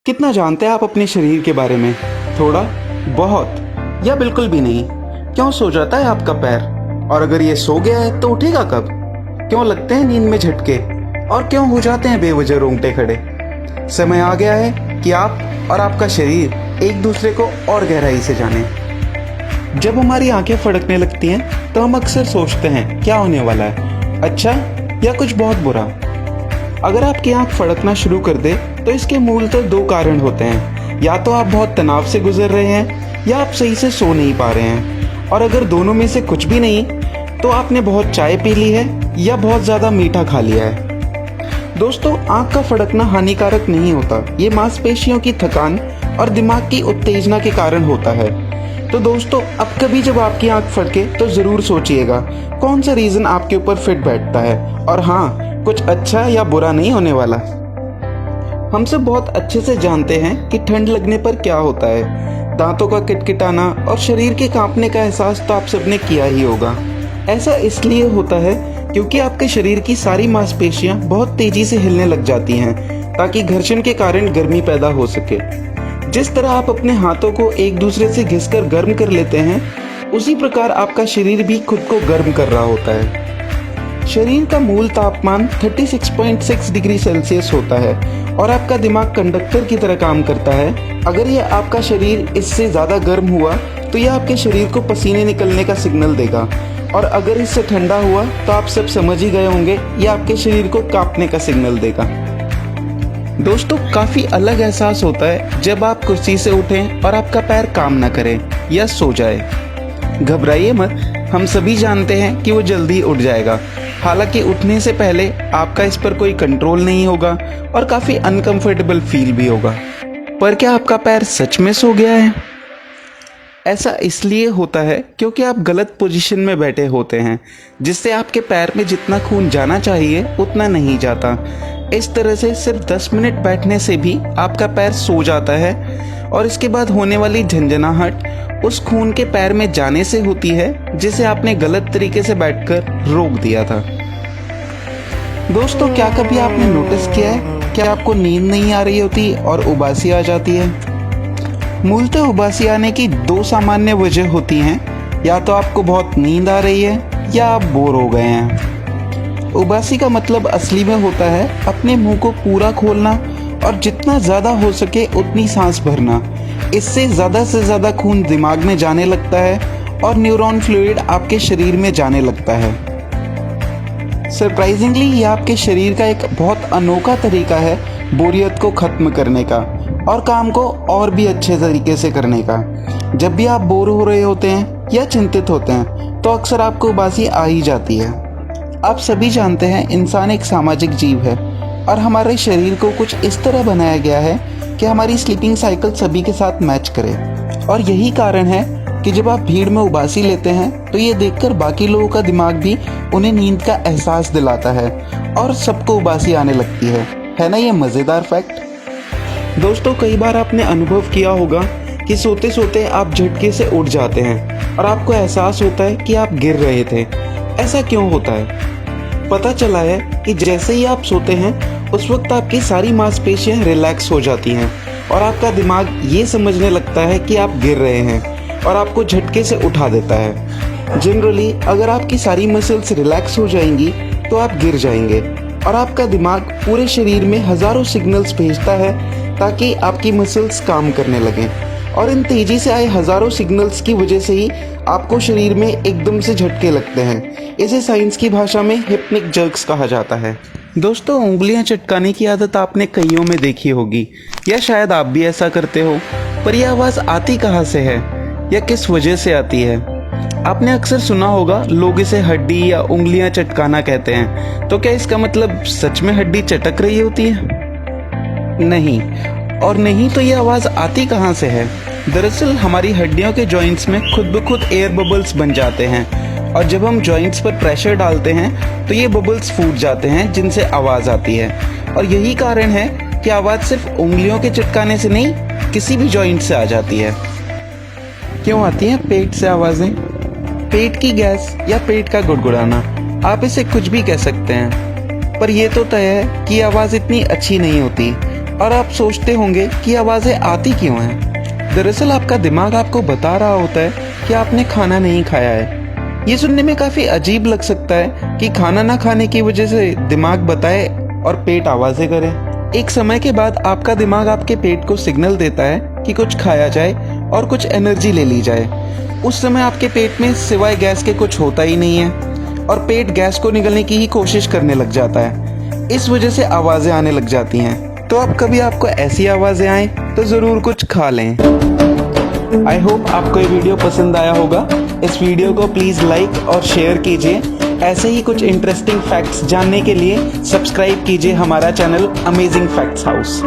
कितना जानते हैं आप अपने शरीर के बारे में? थोड़ा, बहुत या बिल्कुल भी नहीं? क्यों सो जाता है आपका पैर? और अगर ये सो गया है तो उठेगा कब? क्यों लगते हैं नींद में झटके? और क्यों हो जाते हैं बेवजह रोंगटे खड़े? समय आ गया है कि आप और आपका शरीर एक दूसरे को और गहराई से जाने। जब हमारी आंखें फड़कने लगती हैं तो हम अक्सर सोचते हैं क्या होने वाला है, अच्छा या कुछ बहुत बुरा। अगर आपकी आंख फड़कना शुरू कर दे तो इसके मूलतः दो कारण होते हैं। या तो आप बहुत तनाव से गुजर रहे हैं या आप सही से सो नहीं पा रहे हैं। और अगर दोनों में से कुछ भी नहीं तो आपने बहुत चाय पी ली है या बहुत ज़्यादा मीठा खा लिया है। दोस्तों, आंख का फड़कना हानिकारक नहीं होता, ये मांसपेशियों की थकान और दिमाग की उत्तेजना के कारण होता है। तो दोस्तों, अब कभी जब आपकी आंख फड़के तो ज़रूर सोचिएगा कौन सा रीज़न आपके ऊपर फिट बैठता है। और हाँ, कुछ अच्छा या बुरा नहीं होने वाला। हम सब बहुत अच्छे से जानते हैं कि ठंड लगने पर क्या होता है। दांतों का किटकिटाना और शरीर के कांपने का एहसास तो आप सबने किया ही होगा। ऐसा इसलिए होता है क्योंकि आपके शरीर की सारी मांसपेशियां बहुत तेजी से हिलने लग जाती हैं ताकि घर्षण के कारण गर्मी पैदा हो सके। जिस तरह आप अपने हाथों को एक दूसरे से घिसकर गर्म कर लेते हैं, उसी प्रकार आपका शरीर भी खुद को गर्म कर रहा होता है। शरीर का मूल तापमान 36.6 डिग्री सेल्सियस होता है और आपका दिमाग कंडक्टर की तरह काम करता है। अगर यह आपका शरीर इससे ज़्यादा गर्म हुआ तो यह आपके शरीर को पसीने निकलने का सिग्नल देगा, और अगर इससे ठंडा हुआ तो आप सब समझ ही गए होंगे, यह आपके शरीर को कांपने का सिग्नल देगा। दोस्तों, काफ़ी अलग एहसास होता है जब आप कुर्सी से उठें और आपका पैर काम ना करे या सो जाए। घबराइए मत, हम सभी जानते हैं कि वो जल्दी उठ जाएगा। हालांकि उठने से पहले आपका इस पर कोई कंट्रोल नहीं होगा और काफ़ी अनकंफर्टेबल फील भी होगा। पर क्या आपका पैर सच में सो गया है? ऐसा इसलिए होता है क्योंकि आप गलत पोजीशन में बैठे होते हैं, जिससे आपके पैर में जितना खून जाना चाहिए उतना नहीं जाता। इस तरह से सिर्फ 10 मिनट बैठने से भी आपका पैर सो जाता है और इसके बाद होने वाली झंझनाहट उस खून के पैर में जाने से होती है जिसे आपने गलत तरीके से बैठकर रोक दिया था। दोस्तों, क्या कभी आपने नोटिस किया है कि आपको नींद नहीं आ रही होती और उबासी आ जाती है? मूलतः उबासी आने की दो सामान्य वजह होती हैं। या तो आपको बहुत नींद आ रही है या आप बोर हो गए हैं। उबासी का मतलब असली में होता है अपने मुंह को पूरा खोलना और जितना ज़्यादा हो सके उतनी सांस भरना। इससे ज़्यादा से ज़्यादा खून दिमाग में जाने लगता है और न्यूरॉन फ्लूइड आपके शरीर में जाने लगता है। सरप्राइजिंगली, यह आपके शरीर का एक बहुत अनोखा तरीका है बोरियत को ख़त्म करने का और काम को और भी अच्छे तरीके से करने का। जब भी आप बोर हो रहे होते हैं या चिंतित होते हैं तो अक्सर आपको उबासी आ ही जाती है। आप सभी जानते हैं इंसान एक सामाजिक जीव है और हमारे शरीर को कुछ इस तरह बनाया गया है कि हमारी स्लीपिंग साइकिल सभी के साथ मैच करे। और यही कारण है कि जब आप भीड़ में उबासी लेते हैं तो ये देखकर बाकी लोगों का दिमाग भी उन्हें नींद का एहसास दिलाता है और सबको उबासी आने लगती है ना ये मज़ेदार फैक्ट? दोस्तों, कई बार आपने अनुभव किया होगा कि सोते सोते आप झटके से उठ जाते हैं और आपको एहसास होता है कि आप गिर रहे थे। ऐसा क्यों होता है? पता चला है कि जैसे ही आप सोते हैं उस वक्त आपकी सारी मांसपेशियां रिलैक्स हो जाती हैं और आपका दिमाग ये समझने लगता है कि आप गिर रहे हैं और आपको झटके से उठा देता है। जनरली अगर आपकी सारी मसल्स रिलैक्स हो जाएंगी तो आप गिर जाएंगे और आपका दिमाग पूरे शरीर में हज़ारों सिग्नल्स भेजता है ताकि आपकी मसल्स काम करने लगें। और इन तेज़ी से आए हज़ारों सिग्नल्स की वजह से ही आपको शरीर में एकदम से झटके लगते हैं। इसे साइंस की भाषा में हिप्निक जर्क्स कहा जाता है। दोस्तों, उंगलियां चटकाने की आदत आपने कईयों में देखी होगी या शायद आप भी ऐसा करते हो। पर यह आवाज़ आती कहाँ से है या किस वजह से आती है? आपने अक्सर सुना होगा लोग इसे हड्डी या उंगलियां चटकाना कहते हैं। तो क्या इसका मतलब सच में हड्डी चटक रही होती है? नहीं। और नहीं तो ये आवाज़ आती कहाँ से है? दरअसल हमारी हड्डियों के जॉइंट्स में खुद ब खुद एयर बबल्स बन जाते हैं और जब हम जॉइंट्स पर प्रेशर डालते हैं तो ये बबल्स फूट जाते हैं जिनसे आवाज़ आती है। और यही कारण है कि आवाज़ सिर्फ उंगलियों के चटकाने से नहीं, किसी भी जॉइंट से आ जाती है। क्यों आती हैं पेट से आवाज़ें? पेट की गैस या पेट का गुड़गुड़ाना, आप इसे कुछ भी कह सकते हैं, पर यह तो तय है कि आवाज़ इतनी अच्छी नहीं होती। और आप सोचते होंगे कि आवाज़ें आती क्यों हैं। दरअसल आपका दिमाग आपको बता रहा होता है कि आपने खाना नहीं खाया है। ये सुनने में काफ़ी अजीब लग सकता है कि खाना ना खाने की वजह से दिमाग बताए और पेट आवाज़ें करे। एक समय के बाद आपका दिमाग आपके पेट को सिग्नल देता है कि कुछ खाया जाए और कुछ एनर्जी ले ली जाए। उस समय आपके पेट में सिवाय गैस के कुछ होता ही नहीं है और पेट गैस को निगलने की ही कोशिश करने लग जाता है। इस वजह से आवाज़ें आने लग जाती हैं। तो अब कभी आपको ऐसी आवाज़ें आए तो ज़रूर कुछ खा लें। आई होप आपको ये वीडियो पसंद आया होगा। इस वीडियो को प्लीज़ लाइक और शेयर कीजिए। ऐसे ही कुछ इंटरेस्टिंग फैक्ट्स जानने के लिए सब्सक्राइब कीजिए हमारा चैनल अमेजिंग फैक्ट्स हाउस।